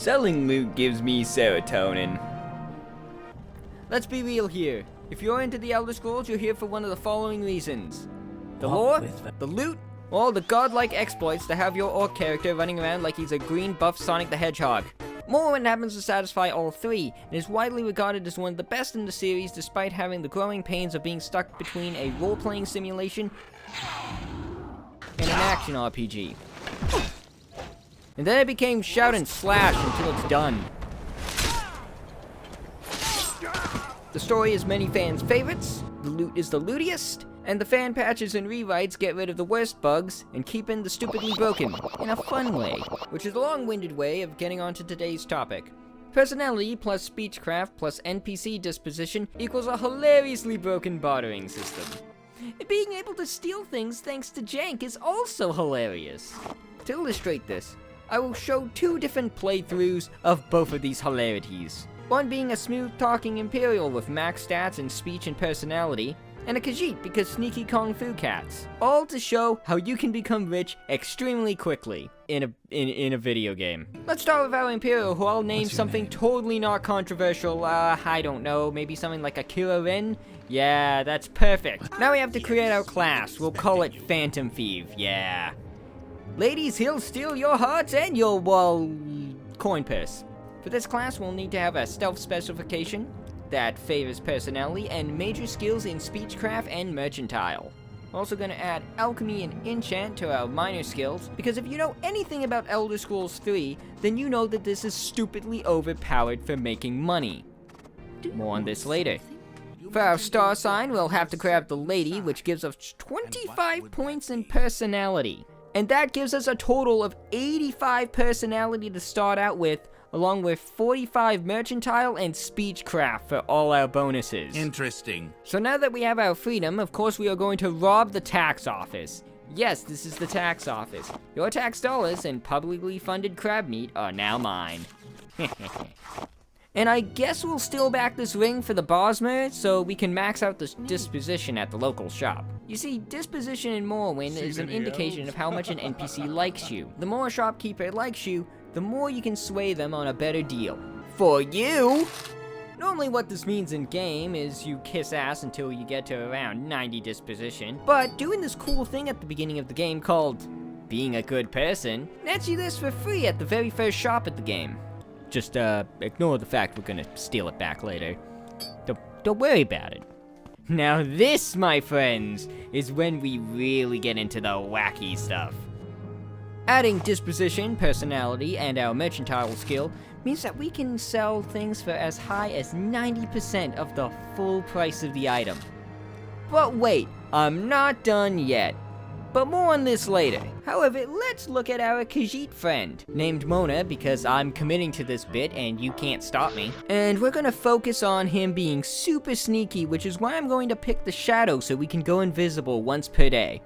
Selling loot gives me serotonin. Let's be real here. If you're into the Elder Scrolls, you're here for one of the following reasons. The lore, the loot, or the godlike exploits to have your orc character running around like he's a green buff Sonic the Hedgehog. Morrowind happens to satisfy all three, and is widely regarded as one of the best in the series despite having the growing pains of being stuck between a role-playing simulation and an action RPG. And then it became shout and slash until it's done. The story is many fans' favorites, the loot is the lootiest, and the fan patches and rewrites get rid of the worst bugs and keep in the stupidly broken, in a fun way, which is a long-winded way of getting onto today's topic. Personality plus speechcraft plus NPC disposition equals a hilariously broken bartering system. Being able to steal things thanks to jank is also hilarious. To illustrate this, I will show two different playthroughs of both of these hilarities. One being a smooth-talking Imperial with max stats in speech and personality, and a Khajiit because sneaky Kung Fu cats. All to show how you can become rich extremely quickly in a video game. Let's start with our Imperial, who I'll name something totally not controversial. I don't know, maybe something like Akira Rin? Yeah, that's perfect. Now we have to create our class. We'll call it Phantom Thief, yeah. Ladies, he'll steal your hearts and your, well, coin purse. For this class, we'll need to have a stealth specification that favors personality and major skills in speechcraft and mercantile. We're also going to add alchemy and enchant to our minor skills, because if you know anything about Elder Scrolls 3, then you know that this is stupidly overpowered for making money. More on this later. For our star sign, we'll have to grab the lady, which gives us 25 points in personality. And that gives us a total of 85 personality to start out with, along with 45 mercantile and speechcraft for all our bonuses. Interesting. So now that we have our freedom, of course we are going to rob the tax office. Yes, this is the tax office. Your tax dollars and publicly funded crab meat are now mine. And I guess we'll steal back this ring for the Bosmer so we can max out the disposition at the local shop. You see, disposition in Morrowind is an indication of how much an NPC likes you. The more a shopkeeper likes you, the more you can sway them on a better deal. For you! Normally what this means in game is you kiss ass until you get to around 90 disposition, but doing this cool thing at the beginning of the game called being a good person nets you this for free at the very first shop at the game. Just ignore the fact we're gonna steal it back later. Don't worry about it. Now this, my friends, is when we really get into the wacky stuff. Adding disposition, personality, and our mercantile skill means that we can sell things for as high as 90% of the full price of the item. But wait, I'm not done yet. But more on this later. However, let's look at our Khajiit friend, named Mona because I'm committing to this bit and you can't stop me. And we're gonna focus on him being super sneaky, which is why I'm going to pick the shadow so we can go invisible once per day.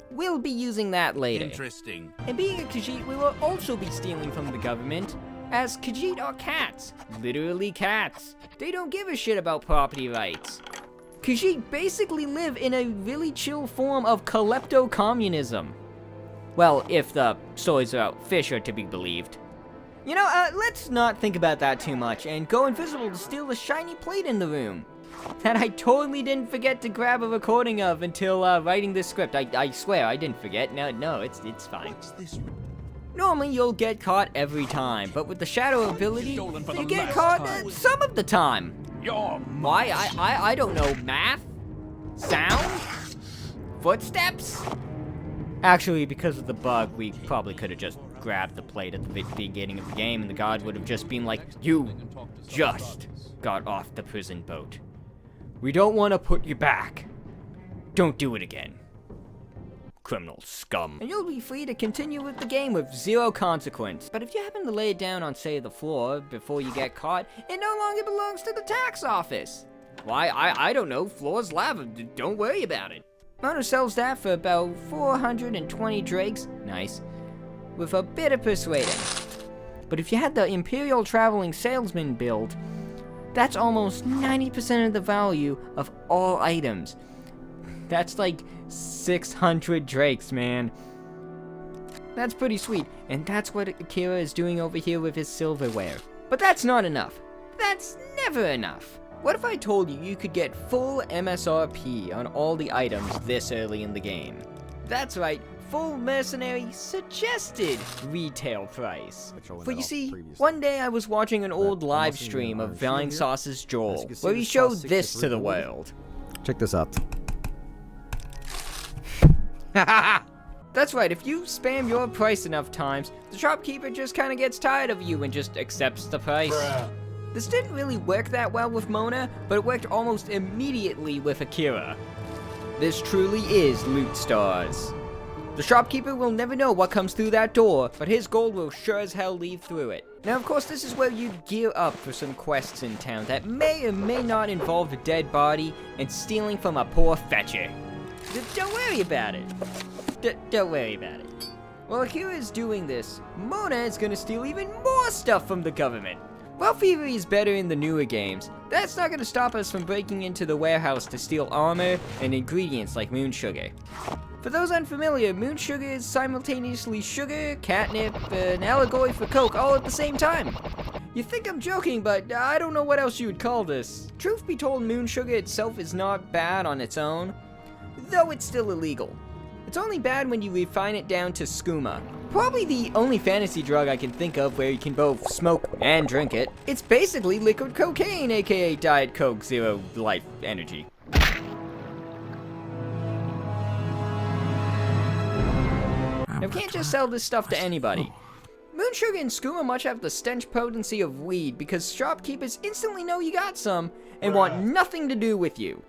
We'll be using that later. Interesting. And being a Khajiit, we will also be stealing from the government, as Khajiit are cats. Literally cats. They don't give a shit about property rights. Khajiit basically live in a really chill form of klepto-communism. Well, if the stories about fish are to be believed. You know, let's not think about that too much and go invisible to steal the shiny plate in the room. That I totally didn't forget to grab a recording of until writing this script. I swear I didn't forget. No, it's fine. What's this? Normally you'll get caught every time, but with the shadow ability, you get caught some of the time. Why? I don't know. Math? Sound? Footsteps? Actually, because of the bug, we probably could have just grabbed the plate at the beginning of the game and the guard would have just been like, "You just got off the prison boat. We don't want to put you back. Don't do it again. Criminal scum." And you'll be free to continue with the game with zero consequence. But if you happen to lay it down on, say, the floor before you get caught, it no longer belongs to the tax office. Why, I don't know, floor's lava, don't worry about it. Mona sells that for about 420 drakes, nice, with a bit of persuading. But if you had the Imperial Traveling Salesman build, that's almost 90% of the value of all items. That's like 600 drakes, man. That's pretty sweet, and that's what Akira is doing over here with his silverware. But that's not enough. That's never enough. What if I told you you could get full MSRP on all the items this early in the game? That's right, full mercenary suggested retail price. For you see, one day I was watching an old live stream of Vine Sauce's Joel, where he showed this to the world. Check this out. That's right, if you spam your price enough times, the shopkeeper just kinda gets tired of you and just accepts the price. This didn't really work that well with Mona, but it worked almost immediately with Akira. This truly is Loot Stars. The shopkeeper will never know what comes through that door, but his gold will sure as hell leave through it. Now, of course, this is where you'd gear up for some quests in town that may or may not involve a dead body and stealing from a poor fetcher. Don't worry about it. Don't worry about it. While Akira is doing this, Mona is gonna steal even more stuff from the government. While thievery is better in the newer games, that's not gonna stop us from breaking into the warehouse to steal armor and ingredients like moon sugar. For those unfamiliar, moon sugar is simultaneously sugar, catnip, an allegory for coke all at the same time. You think I'm joking, but I don't know what else you would call this. Truth be told, moon sugar itself is not bad on its own, though it's still illegal. It's only bad when you refine it down to skooma. Probably the only fantasy drug I can think of where you can both smoke and drink it. It's basically liquid cocaine, aka Diet Coke Zero Life Energy. Now, you can't just sell this stuff to anybody. Moon sugar and skooma much have the stench potency of weed because shopkeepers instantly know you got some and want nothing to do with you.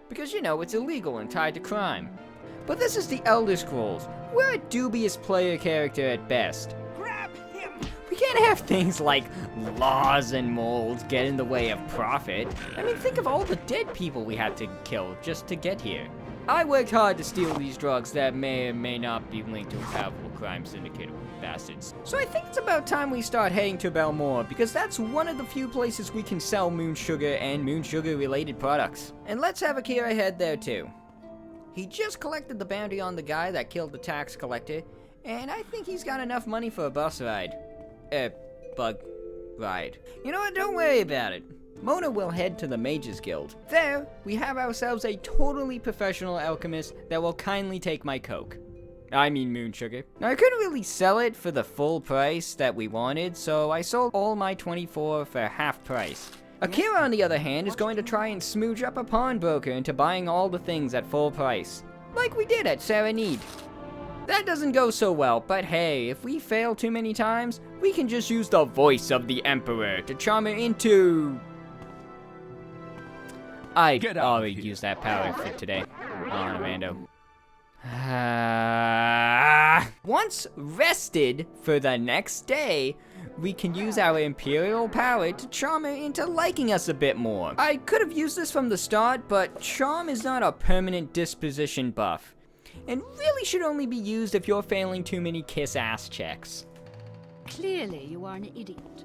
Because, you know, it's illegal and tied to crime. But this is the Elder Scrolls. We're a dubious player character at best. Grab him! We can't have things like laws and molds get in the way of profit. I mean, think of all the dead people we had to kill just to get here. I worked hard to steal these drugs that may or may not be linked to a powerful crime syndicate of bastards. So I think it's about time we start heading to Belmore, because that's one of the few places we can sell moon sugar and moon sugar related products. And let's have Akira head there too. He just collected the bounty on the guy that killed the tax collector, and I think he's got enough money for a bus ride. Bug ride. You know what, don't worry about it. Mona will head to the Mages Guild. There, we have ourselves a totally professional alchemist that will kindly take my coke. I mean moon sugar. Now, I couldn't really sell it for the full price that we wanted, so I sold all my 24 for half price. Akira, on the other hand, is going to try and smooch up a pawnbroker into buying all the things at full price. Like we did at Serenade. That doesn't go so well, but hey, if we fail too many times, we can just use the voice of the Emperor to charm her into... I already used that power for today on Amando. Once rested for the next day, we can use our Imperial power to charm her into liking us a bit more. I could have used this from the start, but charm is not a permanent disposition buff, and really should only be used if you're failing too many kiss-ass checks. Clearly you are an idiot.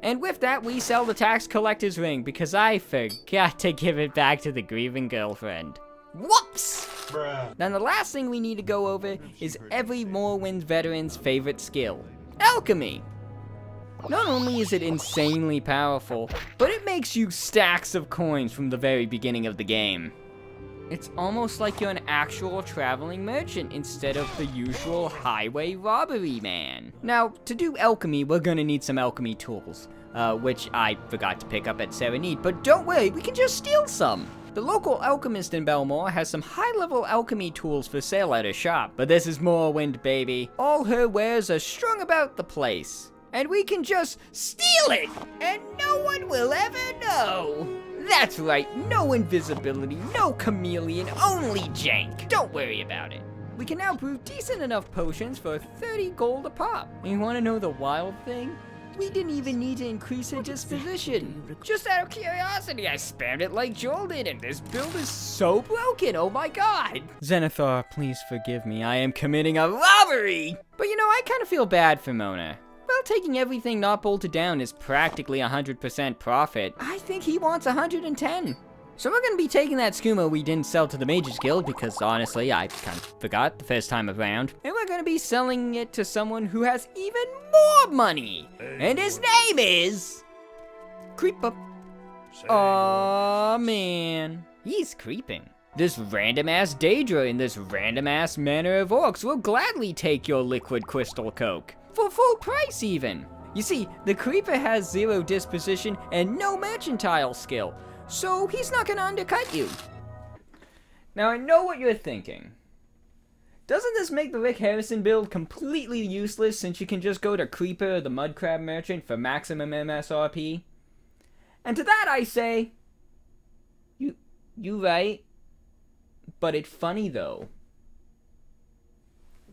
And with that, we sell the tax collector's ring, because I forgot to give it back to the grieving girlfriend. Whoops! Bruh. Now the last thing we need to go over is every Morrowind veteran's favorite skill, alchemy. Not only is it insanely powerful, but it makes you stacks of coins from the very beginning of the game. It's almost like you're an actual traveling merchant instead of the usual highway robbery man. Now, to do alchemy, we're gonna need some alchemy tools, which I forgot to pick up at Serenade, but don't worry, we can just steal some. The local alchemist in Belmore has some high-level alchemy tools for sale at her shop, but this is Morrowind, baby. All her wares are strung about the place, and we can just steal it, and no one will ever know. That's right, no invisibility, no chameleon, only jank. Don't worry about it. We can now brew decent enough potions for 30 gold a pop. And you wanna know the wild thing? We didn't even need to increase her disposition. Just out of curiosity, I spammed it like Joel did, and this build is so broken, oh my god. Zenithar, please forgive me, I am committing a robbery! But you know, I kinda feel bad for Mona. Well, taking everything not bolted down is practically 100% profit. I think he wants 110. So we're gonna be taking that skooma we didn't sell to the Mages Guild, because honestly, I kind of forgot the first time around. And we're gonna be selling it to someone who has even more money. And his name is... Creeper. Aw, man. He's creeping. This random-ass Daedra in this random-ass manor of orcs will gladly take your liquid crystal coke. For full price, even. You see, the creeper has 0 disposition and no mercantile skill, so he's not gonna undercut you. Now I know what you're thinking. Doesn't this make the Rick Harrison build completely useless since you can just go to Creeper or the Mudcrab Merchant for maximum MSRP? And to that I say, you right. But it's funny though.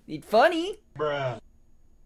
It's funny. Bruh.